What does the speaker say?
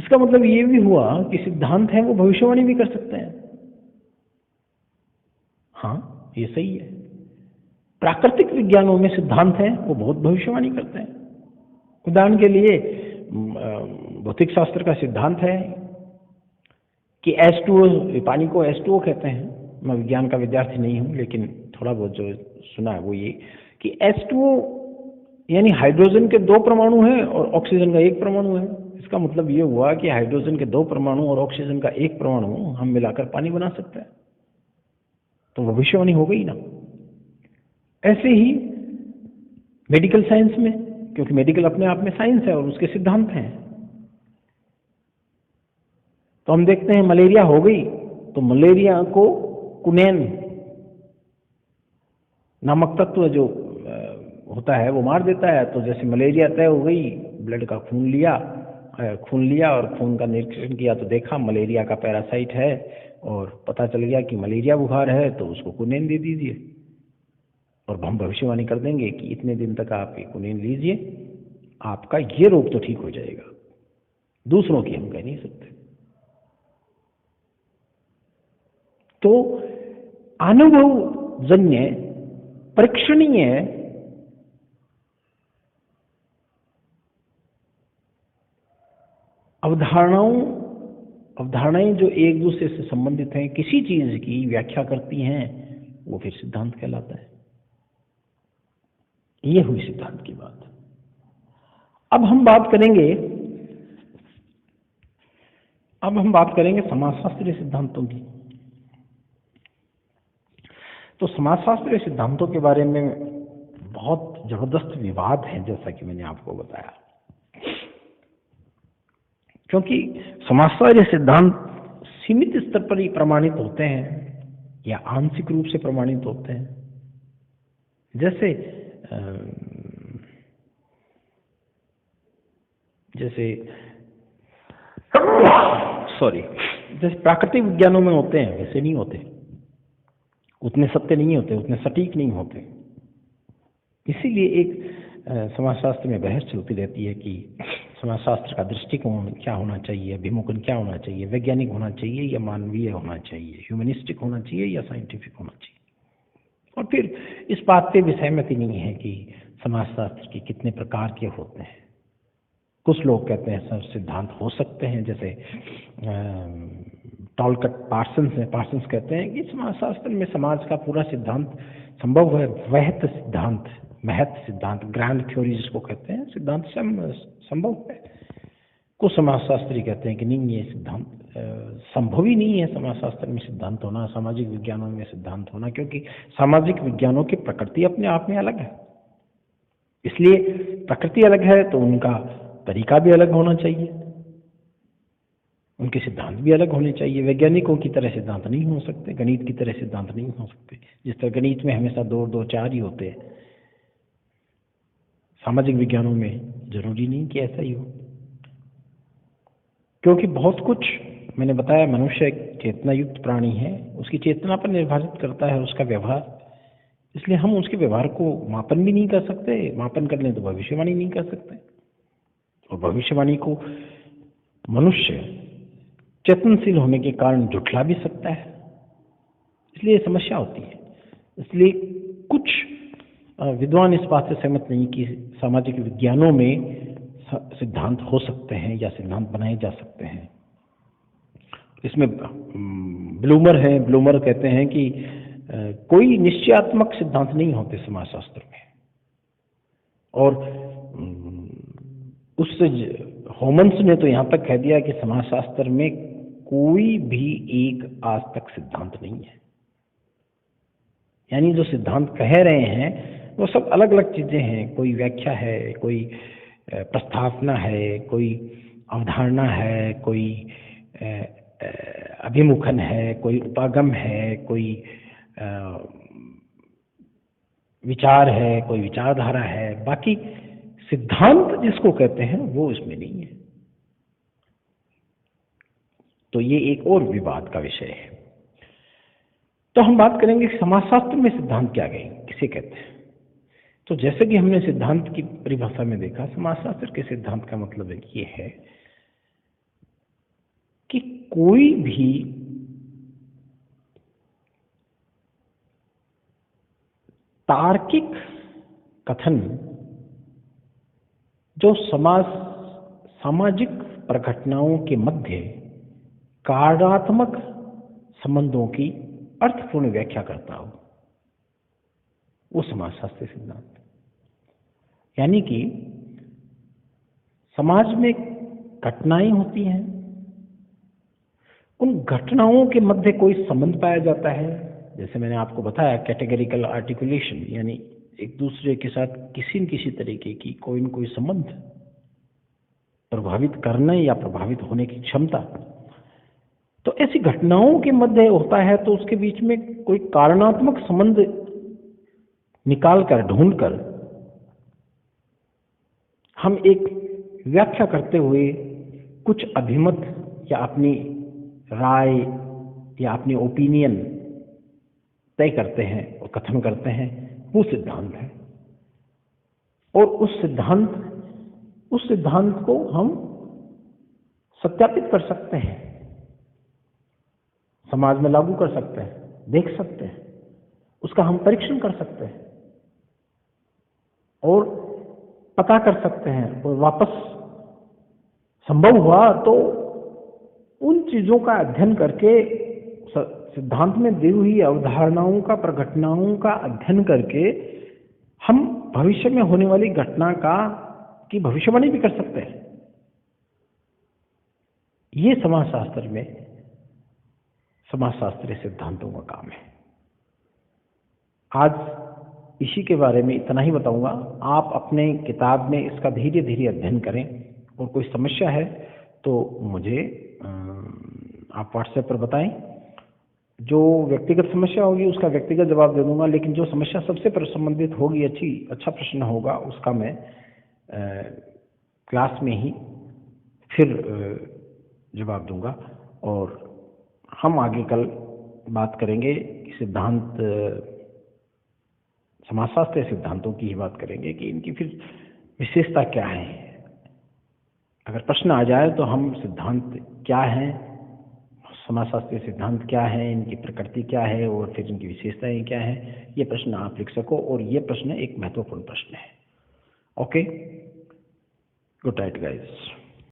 इसका मतलब ये भी हुआ कि सिद्धांत है वो भविष्यवाणी भी कर सकते हैं। हाँ, ये सही है। प्राकृतिक विज्ञानों में सिद्धांत हैं वो बहुत भविष्यवाणी करते हैं। उदाहरण के लिए भौतिक शास्त्र का सिद्धांत है कि H2O, पानी को H2O कहते हैं। मैं विज्ञान का विद्यार्थी नहीं हूँ, लेकिन थोड़ा बहुत जो सुना है वो ये कि H2O यानी हाइड्रोजन के 2 परमाणु हैं और ऑक्सीजन का 1 परमाणु है। इसका मतलब ये हुआ कि हाइड्रोजन के 2 परमाणु और ऑक्सीजन का 1 परमाणु हम मिलाकर पानी बना सकते हैं। तो भविष्यवाणी हो गई ना। ऐसे ही मेडिकल साइंस में, क्योंकि मेडिकल अपने आप में साइंस है और उसके सिद्धांत हैं, तो हम देखते हैं मलेरिया हो गई तो मलेरिया को कुनैन नामक तत्व जो होता है वो मार देता है। तो जैसे मलेरिया तय हो गई, ब्लड का खून लिया और खून का निरीक्षण किया तो देखा मलेरिया का पैरासाइट है और पता चल गया कि मलेरिया बुखार है, तो उसको कुनैन दे दीजिए और हम भविष्यवाणी कर देंगे कि इतने दिन तक आप ये कुनैन लीजिए, आपका ये रोग तो ठीक हो जाएगा। दूसरों की हम कह नहीं सकते। तो अनुभवजन्य परीक्षणीय अवधारणाएं जो एक दूसरे से संबंधित हैं, किसी चीज की व्याख्या करती हैं, वो फिर सिद्धांत कहलाता है। ये हुई सिद्धांत की बात। अब हम बात करेंगे समाजशास्त्रीय सिद्धांतों की। तो समाजशास्त्रीय सिद्धांतों के बारे में बहुत जबरदस्त विवाद है, जैसा कि मैंने आपको बताया, क्योंकि समाजशास्त्रीय सिद्धांत सीमित स्तर पर ही प्रमाणित होते हैं या आंशिक रूप से प्रमाणित होते हैं। जैसे प्राकृतिक विज्ञानों में होते हैं, वैसे नहीं होते, उतने सत्य नहीं होते, उतने सटीक नहीं होते। इसीलिए एक समाजशास्त्र में बहस चलती रहती है कि समाजशास्त्र का दृष्टिकोण क्या होना चाहिए, अभिमुखन क्या होना चाहिए, वैज्ञानिक होना चाहिए या मानवीय होना चाहिए, ह्यूमनिस्टिक होना चाहिए या साइंटिफिक होना चाहिए। और फिर इस बात पे भी सहमति नहीं है कि समाजशास्त्र के कितने प्रकार के होते हैं। कुछ लोग कहते हैं सब सिद्धांत हो सकते हैं, जैसे टॉलकट पार्सन्स कहते हैं कि समाजशास्त्र में समाज का पूरा सिद्धांत संभव है। महत सिद्धांत, ग्रैंड थ्योरी जिसको कहते हैं, सिद्धांत संभव है। कुछ समाजशास्त्री कहते हैं कि नहीं, ये सिद्धांत संभव ही नहीं है समाजशास्त्र में सिद्धांत होना, सामाजिक विज्ञानों में सिद्धांत होना, क्योंकि सामाजिक विज्ञानों की प्रकृति अपने आप में अलग है। इसलिए प्रकृति अलग है तो उनका तरीका भी अलग होना चाहिए, उनके सिद्धांत भी अलग होने चाहिए। वैज्ञानिकों की तरह सिद्धांत नहीं हो सकते, गणित की तरह सिद्धांत नहीं हो सकते। जिस तरह गणित में हमेशा 2 2 4 ही होते हैं, सामाजिक विज्ञानों में जरूरी नहीं कि ऐसा ही हो, क्योंकि बहुत कुछ मैंने बताया, मनुष्य एक चेतना युक्त प्राणी है, उसकी चेतना पर निर्धारित करता है उसका व्यवहार। इसलिए हम उसके व्यवहार को मापन भी नहीं कर सकते, मापन कर लें तो भविष्यवाणी नहीं कर सकते, और भविष्यवाणी को मनुष्य चेतनशील होने के कारण झुठला भी सकता है। इसलिए समस्या होती है। इसलिए कुछ विद्वान इस बात से सहमत नहीं कि सामाजिक विज्ञानों में सिद्धांत हो सकते हैं या सिद्धांत बनाए जा सकते हैं। इसमें ब्लूमर कहते हैं कि कोई निश्चयात्मक सिद्धांत नहीं होते समाजशास्त्र में, और उससे होमन्स ने तो यहाँ तक कह दिया कि समाजशास्त्र में कोई भी एक आज तक सिद्धांत नहीं है। यानी जो सिद्धांत कह रहे हैं वो सब अलग अलग चीजें हैं। कोई व्याख्या है, कोई प्रस्तावना है, कोई अवधारणा है, कोई अभिमुखन है, कोई उपागम है, कोई विचार है, कोई विचारधारा है। बाकी सिद्धांत जिसको कहते हैं वो इसमें नहीं है। तो ये एक और विवाद का विषय है। तो हम बात करेंगे समाजशास्त्र में सिद्धांत क्या किसे कहते हैं। तो जैसे कि हमने सिद्धांत की परिभाषा में देखा, समाजशास्त्र के सिद्धांत का मतलब ये है कि कोई भी तार्किक कथन जो सामाजिक प्रघटनाओं के मध्य कार्यात्मक संबंधों की अर्थपूर्ण व्याख्या करता हो, वो समाजशास्त्रीय सिद्धांत। यानी कि समाज में घटनाएं होती हैं, उन घटनाओं के मध्य कोई संबंध पाया जाता है। जैसे मैंने आपको बताया कैटेगरिकल आर्टिकुलेशन, यानी एक दूसरे के साथ किसी न किसी तरीके की कोई न कोई संबंध प्रभावित करने या प्रभावित होने की क्षमता। तो ऐसी घटनाओं के मध्य होता है तो उसके बीच में कोई कारणात्मक संबंध निकालकर ढूंढकर हम एक व्याख्या करते हुए कुछ अभिमत या अपनी राय या अपनी ओपिनियन तय करते हैं और कथन करते हैं, वो सिद्धांत है। और उस सिद्धांत को हम सत्यापित कर सकते हैं, समाज में लागू कर सकते हैं, देख सकते हैं, उसका हम परीक्षण कर सकते हैं और पता कर सकते हैं। और वापस संभव हुआ तो उन चीजों का अध्ययन करके, सिद्धांत में दी हुई अवधारणाओं का, प्रघटनाओं का अध्ययन करके हम भविष्य में होने वाली घटना की भविष्यवाणी भी कर सकते हैं। ये समाजशास्त्र में समाजशास्त्रीय सिद्धांतों का काम है। आज इसी के बारे में इतना ही बताऊंगा। आप अपने किताब में इसका धीरे धीरे अध्ययन करें और कोई समस्या है तो मुझे आप व्हाट्सएप पर बताएं। जो व्यक्तिगत समस्या होगी उसका व्यक्तिगत जवाब दे दूंगा, लेकिन जो समस्या सबसे संबंधित होगी, अच्छा प्रश्न होगा, उसका मैं क्लास में ही फिर जवाब दूंगा। और हम आगे कल बात करेंगे कि समाजशास्त्रीय सिद्धांतों की ही बात करेंगे कि इनकी फिर विशेषता क्या है। अगर प्रश्न आ जाए तो हम सिद्धांत क्या हैं, समाजशास्त्रीय सिद्धांत क्या है, इनकी प्रकृति क्या है और फिर इनकी विशेषताएं क्या हैं, ये प्रश्न आप लिख सको। और ये प्रश्न एक महत्वपूर्ण प्रश्न है। Okay, good night guys.